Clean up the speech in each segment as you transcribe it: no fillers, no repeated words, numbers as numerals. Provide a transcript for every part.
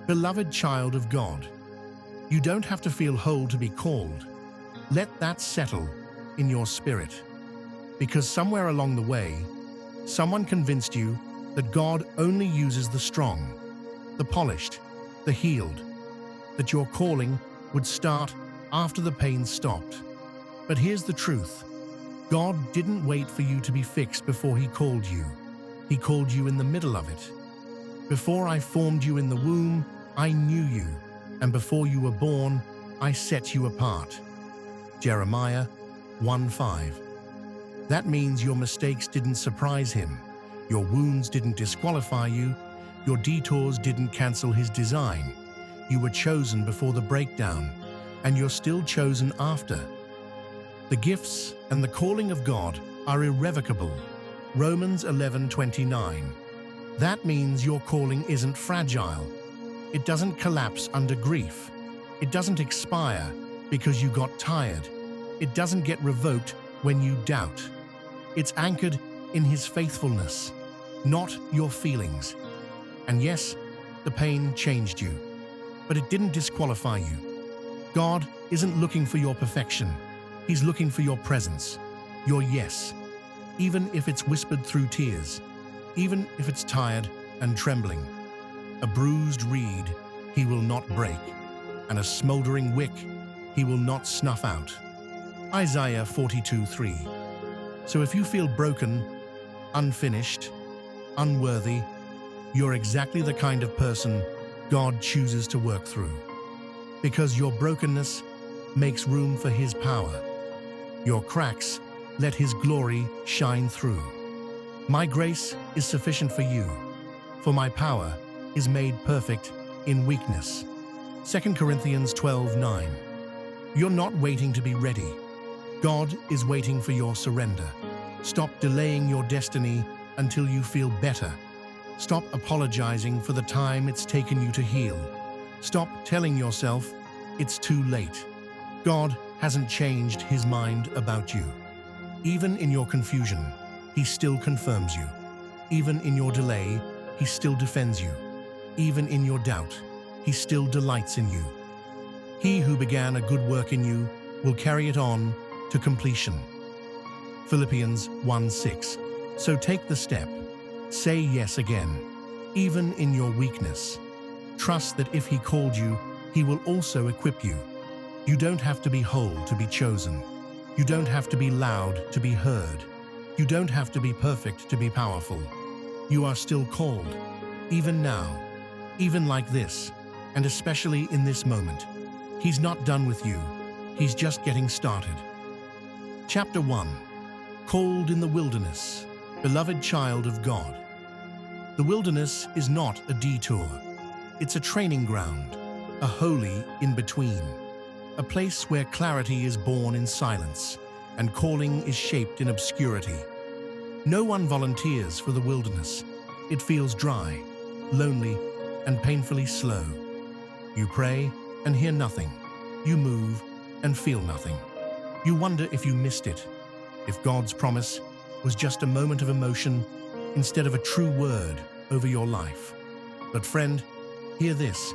Beloved child of God, you don't have to feel whole to be called. Let that settle in your spirit. Because somewhere along the way, someone convinced you that God only uses the strong, the polished, the healed, that your calling would start after the pain stopped. But here's the truth. God didn't wait for you to be fixed before He called you. He called you in the middle of it. Before I formed you in the womb, I knew you, and before you were born, I set you apart. Jeremiah 1:5. That means your mistakes didn't surprise Him, your wounds didn't disqualify you, your detours didn't cancel His design. You were chosen before the breakdown, and you're still chosen after. The gifts and the calling of God are irrevocable. Romans 11:29. That means your calling isn't fragile. It doesn't collapse under grief. It doesn't expire because you got tired. It doesn't get revoked when you doubt. It's anchored in His faithfulness, not your feelings. And yes, the pain changed you, but it didn't disqualify you. God isn't looking for your perfection. He's looking for your presence, your yes, even if it's whispered through tears, even if it's tired and trembling. A bruised reed He will not break, and a smoldering wick He will not snuff out. Isaiah 42:3. So if you feel broken, unfinished, unworthy, you're exactly the kind of person God chooses to work through. Because your brokenness makes room for His power. Your cracks let His glory shine through. My grace is sufficient for you, for my power is made perfect in weakness. 2 Corinthians 12:9. You're not waiting to be ready. God is waiting for your surrender. Stop delaying your destiny until you feel better. Stop apologizing for the time it's taken you to heal. Stop telling yourself it's too late. God hasn't changed His mind about you. Even in your confusion, He still confirms you. Even in your delay, He still defends you. Even in your doubt, He still delights in you. He who began a good work in you will carry it on to completion. Philippians 1:6. So take the step. Say yes again, even in your weakness. Trust that if He called you, He will also equip you. You don't have to be whole to be chosen. You don't have to be loud to be heard. You don't have to be perfect to be powerful. You are still called, even now, even like this, and especially in this moment. He's not done with you. He's just getting started. Chapter 1. Called in the wilderness, beloved child of God. The wilderness is not a detour. It's a training ground, a holy in-between, a place where clarity is born in silence and calling is shaped in obscurity. No one volunteers for the wilderness. It feels dry, lonely, and painfully slow. You pray and hear nothing. You move and feel nothing. You wonder if you missed it, if God's promise was just a moment of emotion instead of a true word over your life. But friend, hear this.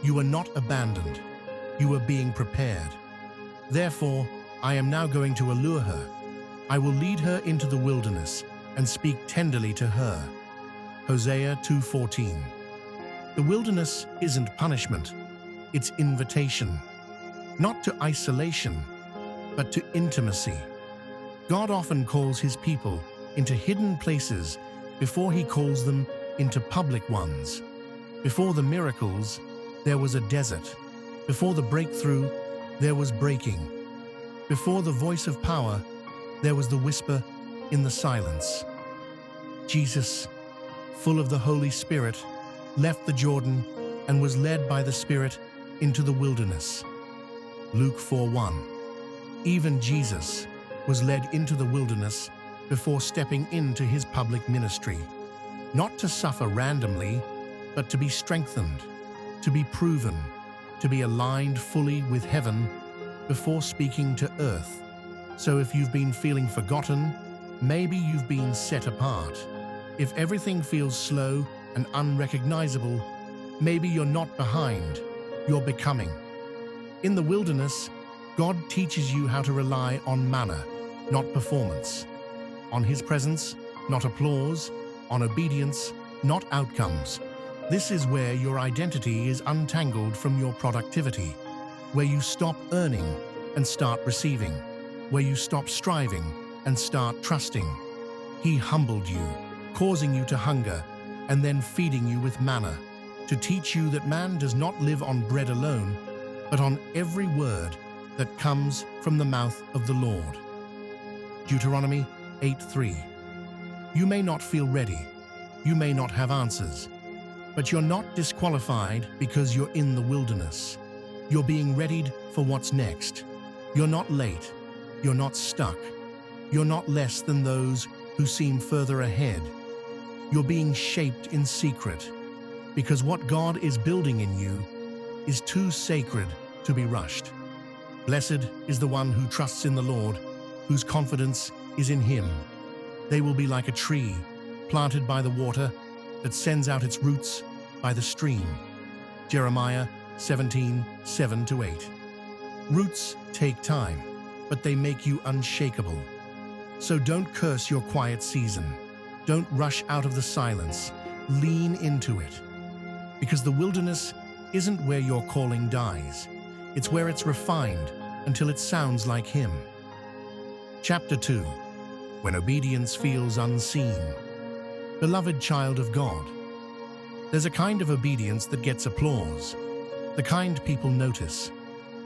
You are not abandoned. You are being prepared. Therefore, I am now going to allure her. I will lead her into the wilderness and speak tenderly to her. Hosea 2:14. The wilderness isn't punishment. It's invitation. Not to isolation, but to intimacy. God often calls His people into hidden places before He calls them into public ones. Before the miracles, there was a desert. Before the breakthrough, there was breaking. Before the voice of power, there was the whisper in the silence. Jesus, full of the Holy Spirit, left the Jordan and was led by the Spirit into the wilderness. Luke 4:1. Even Jesus was led into the wilderness before stepping into His public ministry, not to suffer randomly, but to be strengthened, to be proven, to be aligned fully with heaven before speaking to earth. So if you've been feeling forgotten, maybe you've been set apart. If everything feels slow and unrecognizable, Maybe you're not behind, you're becoming. In the wilderness, God teaches you how to rely on manna, not performance. On His presence, not applause. On obedience, not outcomes. This is where your identity is untangled from your productivity, where you stop earning and start receiving, where you stop striving and start trusting. He humbled you, causing you to hunger, and then feeding you with manna, to teach you that man does not live on bread alone, but on every word that comes from the mouth of the Lord. Deuteronomy 8:3. You may not feel ready, you may not have answers, but you're not disqualified because you're in the wilderness. You're being readied for what's next. You're not late, you're not stuck, you're not less than those who seem further ahead. You're being shaped in secret, because what God is building in you is too sacred to be rushed. Blessed is the one who trusts in the Lord, whose confidence is in Him. They will be like a tree planted by the water that sends out its roots by the stream. Jeremiah 17:7-8. Roots take time, but they make you unshakable. So don't curse your quiet season. Don't rush out of the silence. Lean into it. Because the wilderness isn't where your calling dies. It's where it's refined until it sounds like Him. Chapter 2. When obedience feels unseen. Beloved child of God, there's a kind of obedience that gets applause, the kind people notice,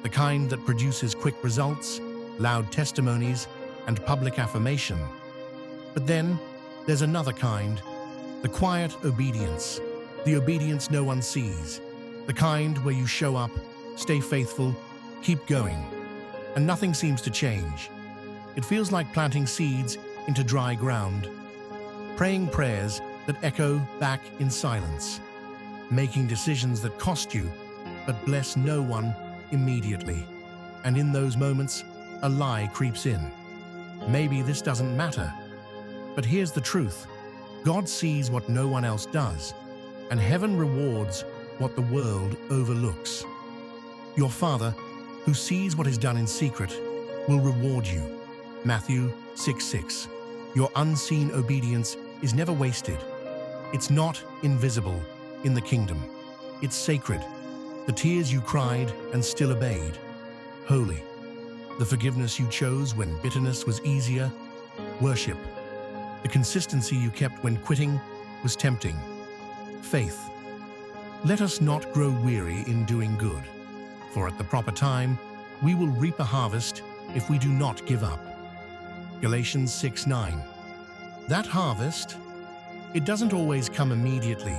the kind that produces quick results, loud testimonies, and public affirmation. But then there's another kind, the quiet obedience, the obedience no one sees, the kind where you show up, stay faithful, keep going, and nothing seems to change. It feels like planting seeds into dry ground, praying prayers that echo back in silence, making decisions that cost you but bless no one immediately. And in those moments, a lie creeps in. Maybe this doesn't matter. But here's the truth. God sees what no one else does, and heaven rewards what the world overlooks. Your Father, who sees what is done in secret, will reward you. Matthew 6:6. Your unseen obedience is never wasted. It's not invisible in the kingdom. It's sacred. The tears you cried and still obeyed. Holy. The forgiveness you chose when bitterness was easier. Worship. The consistency you kept when quitting was tempting. Faith. Let us not grow weary in doing good, for at the proper time we will reap a harvest if we do not give up. Galatians 6:9. That harvest, it doesn't always come immediately,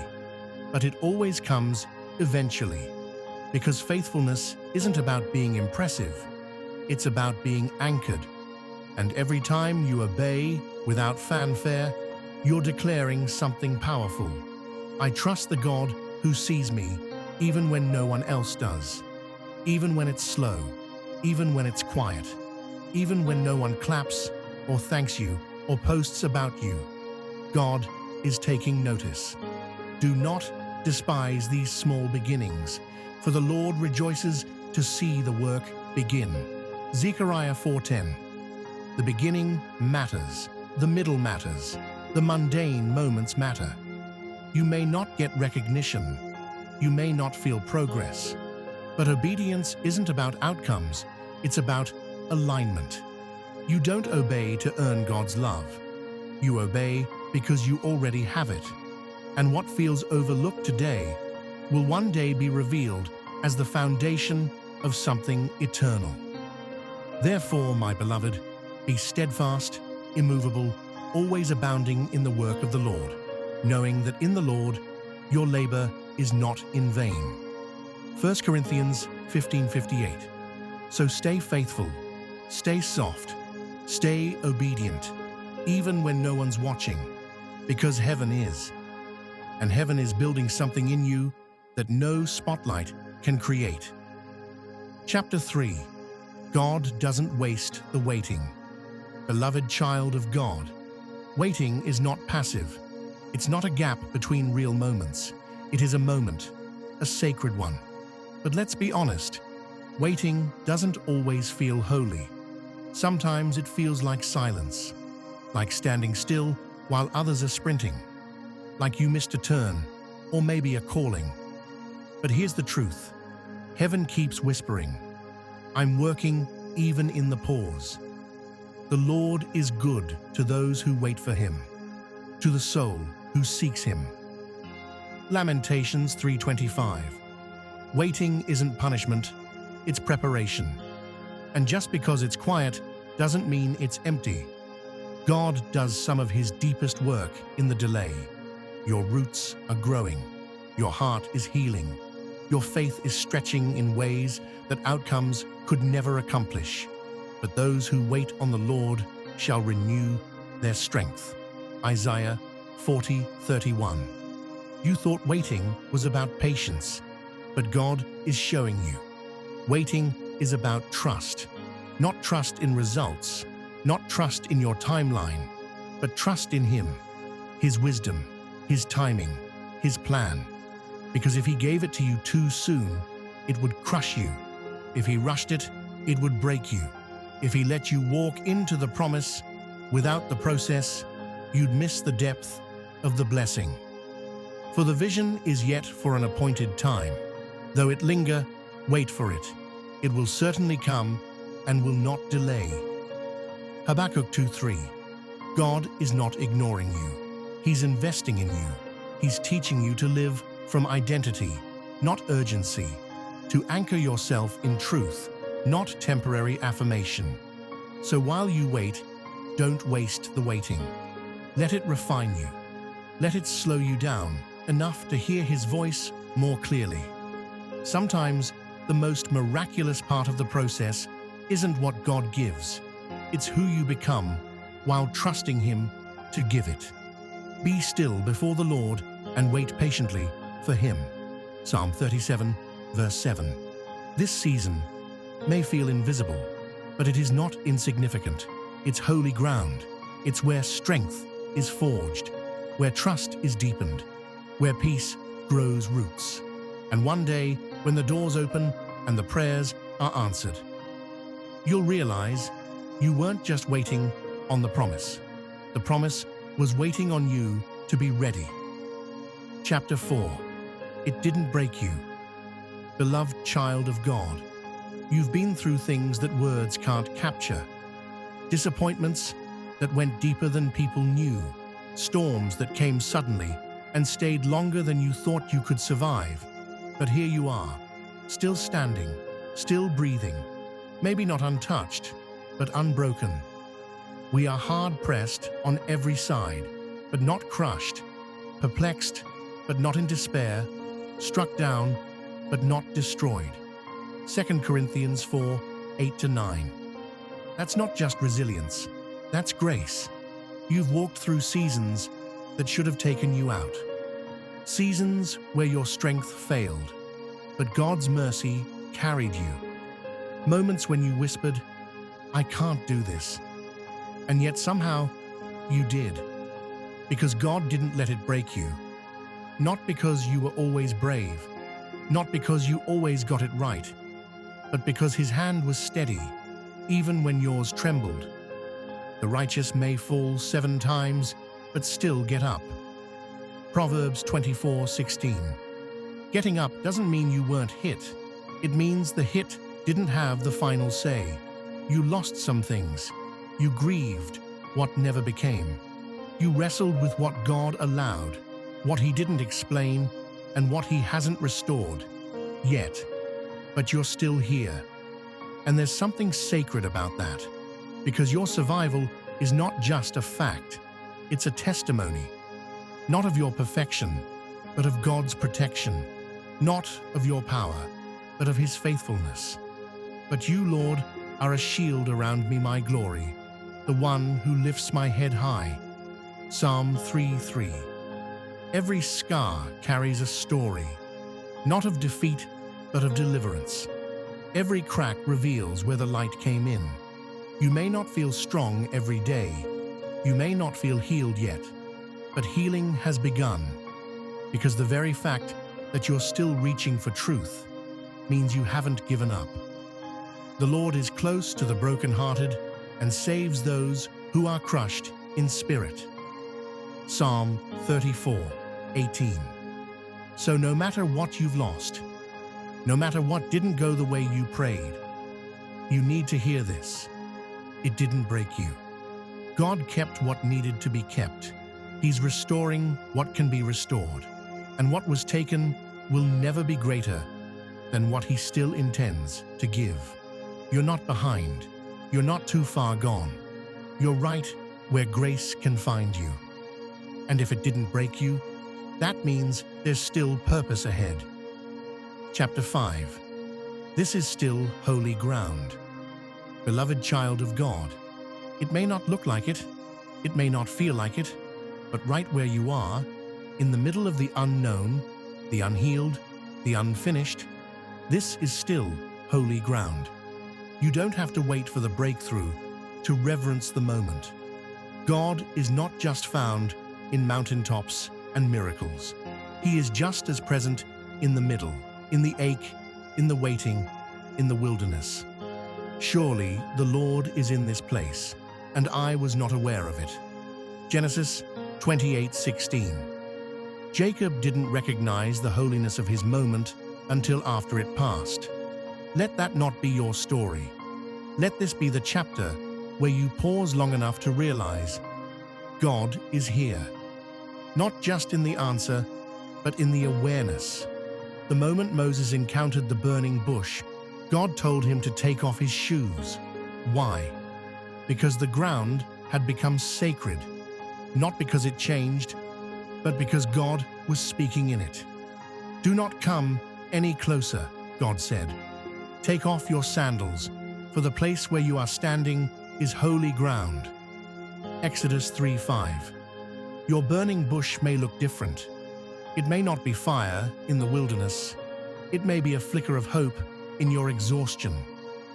but it always comes eventually, because faithfulness isn't about being impressive, it's about being anchored. And every time you obey without fanfare, you're declaring something powerful. I trust the God who sees me even when no one else does, even when it's slow, even when it's quiet, even when no one claps or thanks you or posts about you. God is taking notice. Do not despise these small beginnings, for the Lord rejoices to see the work begin. Zechariah 4:10. The beginning matters, the middle matters, the mundane moments matter. You may not get recognition, you may not feel progress, but obedience isn't about outcomes, it's about alignment. You don't obey to earn God's love. You obey because you already have it. And what feels overlooked today will one day be revealed as the foundation of something eternal. Therefore, my beloved, be steadfast, immovable, always abounding in the work of the Lord, knowing that in the Lord your labor is not in vain. 1 Corinthians 15:58. So stay faithful, stay soft, stay obedient, even when no one's watching, because heaven is. And heaven is building something in you that no spotlight can create. Chapter 3. God doesn't waste the waiting. Beloved child of God, waiting is not passive. It's not a gap between real moments. It is a moment. a sacred one. But let's be honest, waiting doesn't always feel holy. Sometimes it feels like silence, like standing still while others are sprinting, like you missed a turn, or maybe a calling. But here's the truth. Heaven keeps whispering, I'm working even in the pause. The Lord is good to those who wait for him, to the soul who seeks him. Lamentations 3:25. Waiting isn't punishment, it's preparation. And just because it's quiet doesn't mean it's empty. God does some of his deepest work in the delay. Your roots are growing. Your heart is healing. Your faith is stretching in ways that outcomes could never accomplish. But those who wait on the Lord shall renew their strength. Isaiah 40:31. You thought waiting was about patience, but God is showing you. Waiting is about trust. Not trust in results, not trust in your timeline, but trust in him, his wisdom, his timing, his plan. Because if he gave it to you too soon, it would crush you. If he rushed it, it would break you. If he let you walk into the promise without the process, you'd miss the depth of the blessing. For the vision is yet for an appointed time. Though it linger, wait for it. It will certainly come and will not delay. Habakkuk 2:3. God is not ignoring you. He's investing in you. He's teaching you to live from identity, not urgency, to anchor yourself in truth, not temporary affirmation. So while you wait, don't waste the waiting. Let it refine you. Let it slow you down enough to hear his voice more clearly. Sometimes the most miraculous part of the process isn't what God gives. It's who you become while trusting him to give it. Be still before the Lord and wait patiently for him. Psalm 37, verse 7. This season may feel invisible, but it is not insignificant. It's holy ground. It's where strength is forged, where trust is deepened, where peace grows roots. And one day, when the doors open and the prayers are answered, you'll realize you weren't just waiting on the promise. The promise was waiting on you to be ready. Chapter 4. It didn't break you. Beloved child of God, you've been through things that words can't capture. Disappointments that went deeper than people knew. Storms that came suddenly and stayed longer than you thought you could survive. But here you are, still standing, still breathing, maybe not untouched, but unbroken. We are hard-pressed on every side, but not crushed, perplexed, but not in despair, struck down, but not destroyed. 2 Corinthians 4, 8-9. That's not just resilience, that's grace. You've walked through seasons that should have taken you out. Seasons where your strength failed, but God's mercy carried you. Moments when you whispered, I can't do this. And yet somehow you did. Because God didn't let it break you. Not because you were always brave, not because you always got it right, but because his hand was steady, even when yours trembled. The righteous may fall 7 times, but still get up. Proverbs 24:16. Getting up doesn't mean you weren't hit. It means the hit didn't have the final say. You lost some things. You grieved what never became. You wrestled with what God allowed, what he didn't explain, and what he hasn't restored yet. But you're still here. And there's something sacred about that, because your survival is not just a fact, it's a testimony. Not of your perfection, but of God's protection. Not of your power, but of his faithfulness. But you, Lord, are a shield around me, my glory, the one who lifts my head high. Psalm 3:3. Every scar carries a story, not of defeat, but of deliverance. Every crack reveals where the light came in. You may not feel strong every day. You may not feel healed yet, but healing has begun, because the very fact that you're still reaching for truth means you haven't given up. The Lord is close to the brokenhearted and saves those who are crushed in spirit. Psalm 34:18. So no matter what you've lost, no matter what didn't go the way you prayed, you need to hear this. It didn't break you. God kept what needed to be kept. He's restoring what can be restored, and what was taken will never be greater than what He still intends to give. You're not behind. You're not too far gone. You're right where grace can find you. And if it didn't break you, that means there's still purpose ahead. Chapter 5. This is still holy ground. Beloved child of God, it may not look like it, it may not feel like it, but right where you are, in the middle of the unknown, the unhealed, the unfinished, this is still holy ground. You don't have to wait for the breakthrough to reverence the moment. God is not just found in mountaintops and miracles. He is just as present in the middle, in the ache, in the waiting, in the wilderness. Surely the Lord is in this place, and I was not aware of it. Genesis 28:16. Jacob didn't recognize the holiness of his moment until after it passed. Let that not be your story. Let this be the chapter where you pause long enough to realize God is here. Not just in the answer, but in the awareness. The moment Moses encountered the burning bush, God told him to take off his shoes. Why? Because the ground had become sacred. Not because it changed, but because God was speaking in it. Do not come any closer, God said. Take off your sandals, for the place where you are standing is holy ground. Exodus 3:5. Your burning bush may look different. It may not be fire in the wilderness. It may be a flicker of hope in your exhaustion,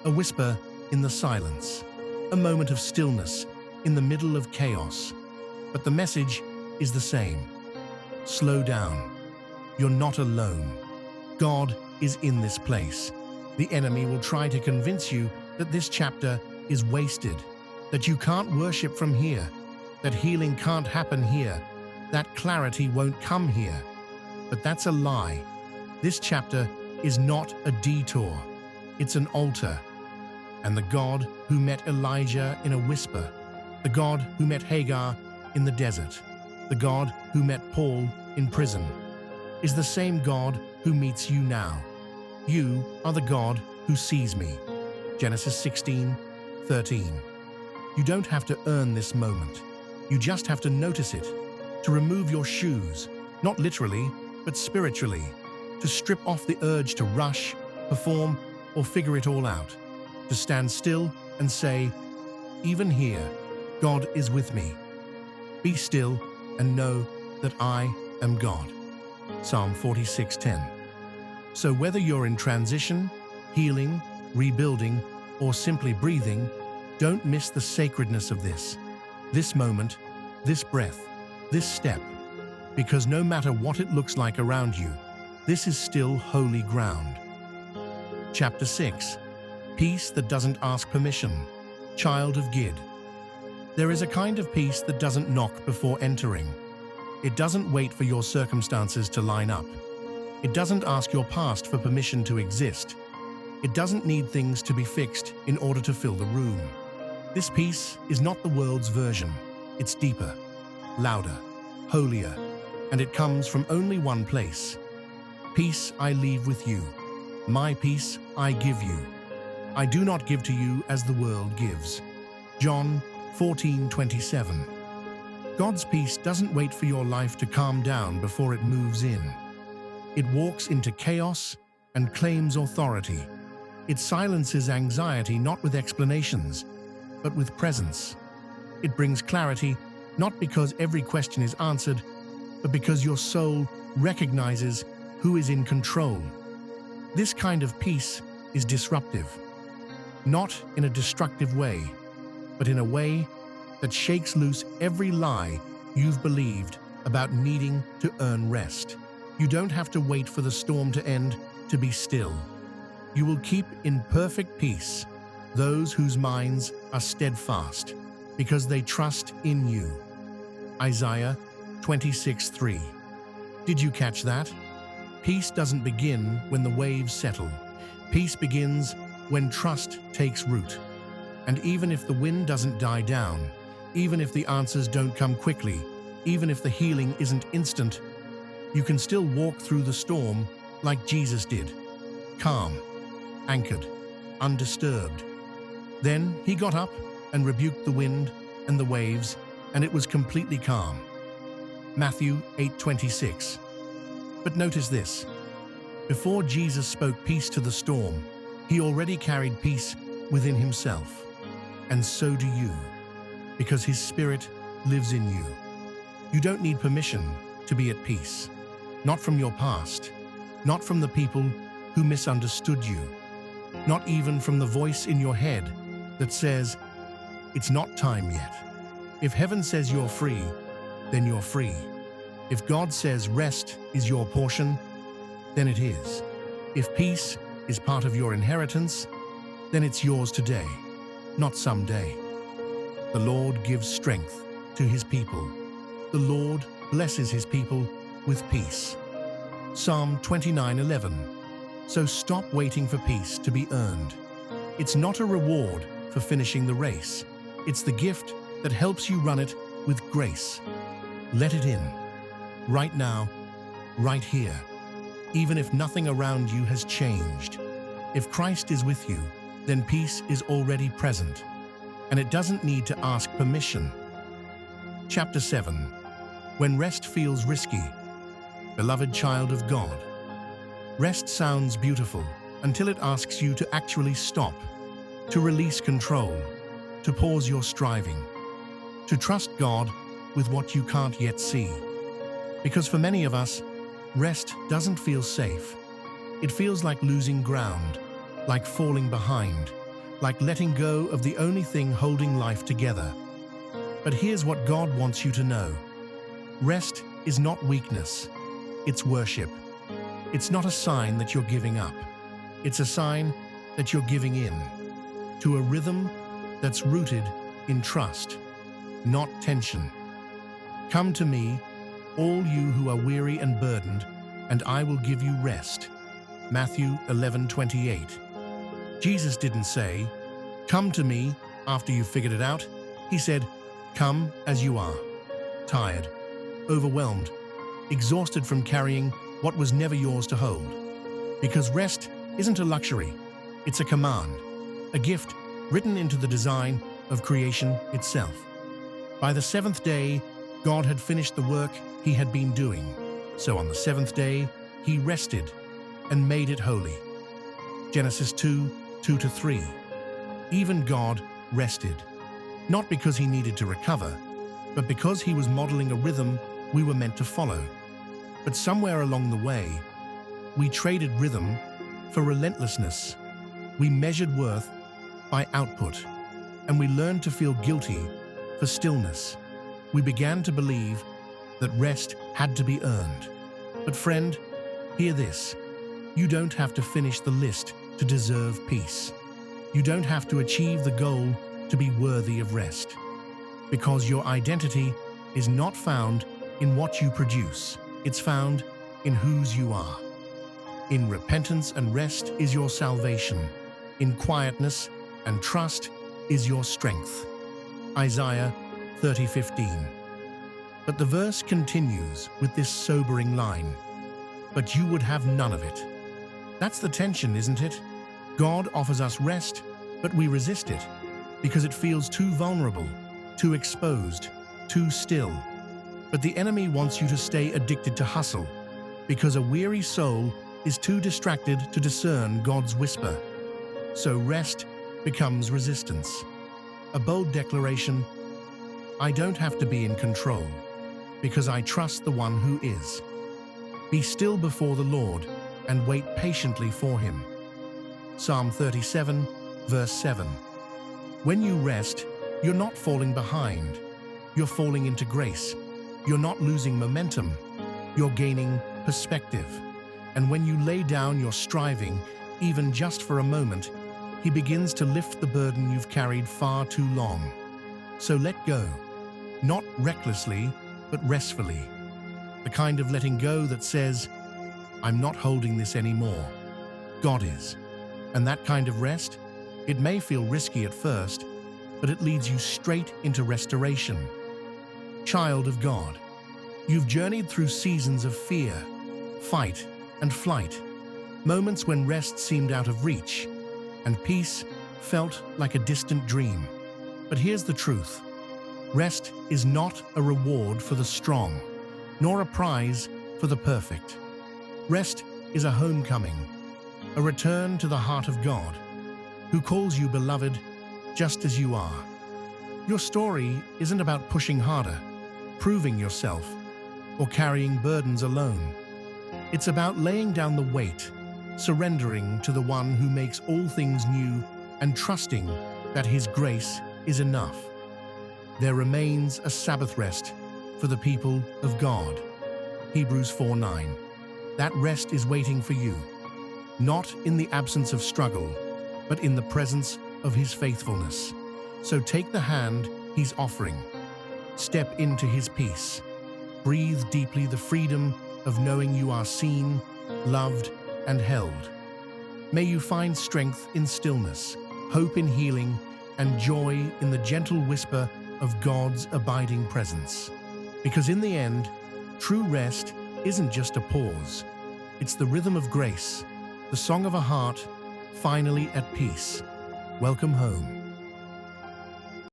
a whisper in the silence, a moment of stillness in the middle of chaos. But the message is the same. Slow down. You're not alone. God is in this place. The enemy will try to convince you that this chapter is wasted, that you can't worship from here, that healing can't happen here, that clarity won't come here. But that's a lie. This chapter is not a detour. It's an altar. And the God who met Elijah in a whisper, the God who met Hagar in the desert, the God who met Paul in prison, is the same God who meets you now. You are the God who sees me. Genesis 16:13. You don't have to earn this moment. You just have to notice it, to remove your shoes, not literally, but spiritually, to strip off the urge to rush, perform, or figure it all out, to stand still and say, even here, God is with me. Be still and know that I am God. Psalm 46:10. So whether you're in transition, healing, rebuilding, or simply breathing, don't miss the sacredness of this moment, this breath, this step, because no matter what it looks like around you, this is still holy ground. Chapter 6. Peace that doesn't ask permission. Child of Gid. There is a kind of peace that doesn't knock before entering. It doesn't wait for your circumstances to line up. It doesn't ask your past for permission to exist. It doesn't need things to be fixed in order to fill the room. This peace is not the world's version. It's deeper, louder, holier, and it comes from only one place. Peace I leave with you. My peace I give you. I do not give to you as the world gives. John 14:27. God's peace doesn't wait for your life to calm down before it moves in. It walks into chaos and claims authority. It silences anxiety not with explanations, but with presence. It brings clarity not because every question is answered, but because your soul recognizes who is in control. This kind of peace is disruptive, not in a destructive way, but in a way that shakes loose every lie you've believed about needing to earn rest. You don't have to wait for the storm to end to be still. You will keep in perfect peace those whose minds are steadfast, because they trust in you. Isaiah 26:3. Did you catch that? Peace doesn't begin when the waves settle. Peace begins when trust takes root. And even if the wind doesn't die down, even if the answers don't come quickly, even if the healing isn't instant, you can still walk through the storm like Jesus did, calm, anchored, undisturbed. Then he got up and rebuked the wind and the waves, and it was completely calm. Matthew 8:26. But notice this. Before Jesus spoke peace to the storm, he already carried peace within himself. And so do you, because his Spirit lives in you. You don't need permission to be at peace. Not from your past, not from the people who misunderstood you, not even from the voice in your head that says, "It's not time yet." If heaven says you're free, then you're free. If God says rest is your portion, then it is. If peace is part of your inheritance, then it's yours today, not someday. The Lord gives strength to his people. The Lord blesses his people with peace. Psalm 29:11. So stop waiting for peace to be earned. It's not a reward for finishing the race. It's the gift that helps you run it with grace. Let it in. Right now, right here. Even if nothing around you has changed. If Christ is with you, then peace is already present. And it doesn't need to ask permission. Chapter 7. When rest feels risky. Beloved child of God. Rest sounds beautiful until it asks you to actually stop, to release control, to pause your striving, to trust God with what you can't yet see. Because for many of us, rest doesn't feel safe. It feels like losing ground, like falling behind, like letting go of the only thing holding life together. But here's what God wants you to know. Rest is not weakness, it's worship. It's not a sign that you're giving up. It's a sign that you're giving in to a rhythm that's rooted in trust, not tension. Come to me, all you who are weary and burdened, and I will give you rest. Matthew 11:28. Jesus didn't say, "Come to me after you've figured it out." He said, "Come as you are, tired, overwhelmed, exhausted from carrying what was never yours to hold." Because rest isn't a luxury, it's a command, a gift written into the design of creation itself. By the seventh day, God had finished the work he had been doing. So on the seventh day, he rested and made it holy. Genesis 2:2-3. Even God rested, not because he needed to recover, but because he was modeling a rhythm we were meant to follow. But somewhere along the way, we traded rhythm for relentlessness. We measured worth by output, and we learned to feel guilty for stillness. We began to believe that rest had to be earned. But friend, hear this. You don't have to finish the list to deserve peace. You don't have to achieve the goal to be worthy of rest. Because your identity is not found in what you produce. It's found in whose you are. In repentance and rest is your salvation. In quietness and trust is your strength. Isaiah 30:15. But the verse continues with this sobering line. But you would have none of it. That's the tension, isn't it? God offers us rest, but we resist it because it feels too vulnerable, too exposed, too still. But the enemy wants you to stay addicted to hustle because a weary soul is too distracted to discern God's whisper. So rest becomes resistance. A bold declaration, I don't have to be in control because I trust the one who is. Be still before the Lord and wait patiently for him. Psalm 37, verse 7. When you rest, you're not falling behind. You're falling into grace. You're not losing momentum. You're gaining perspective. And when you lay down your striving, even just for a moment, he begins to lift the burden you've carried far too long. So let go, not recklessly, but restfully. The kind of letting go that says, I'm not holding this anymore. God is. And that kind of rest, it may feel risky at first, but it leads you straight into restoration. Child of God, you've journeyed through seasons of fear, fight, and flight, moments when rest seemed out of reach, and peace felt like a distant dream. But here's the truth. Rest is not a reward for the strong, nor a prize for the perfect. Rest is a homecoming, a return to the heart of God, who calls you beloved just as you are. Your story isn't about pushing harder, proving yourself, or carrying burdens alone. It's about laying down the weight, surrendering to the one who makes all things new, and trusting that his grace is enough. There remains a Sabbath rest for the people of God. Hebrews 4:9. That rest is waiting for you, not in the absence of struggle, but in the presence of his faithfulness. So take the hand he's offering. Step into his peace. Breathe deeply the freedom of knowing you are seen, loved, and held. May you find strength in stillness, hope in healing, and joy in the gentle whisper of God's abiding presence. Because in the end, true rest isn't just a pause. It's the rhythm of grace, the song of a heart finally at peace. Welcome home.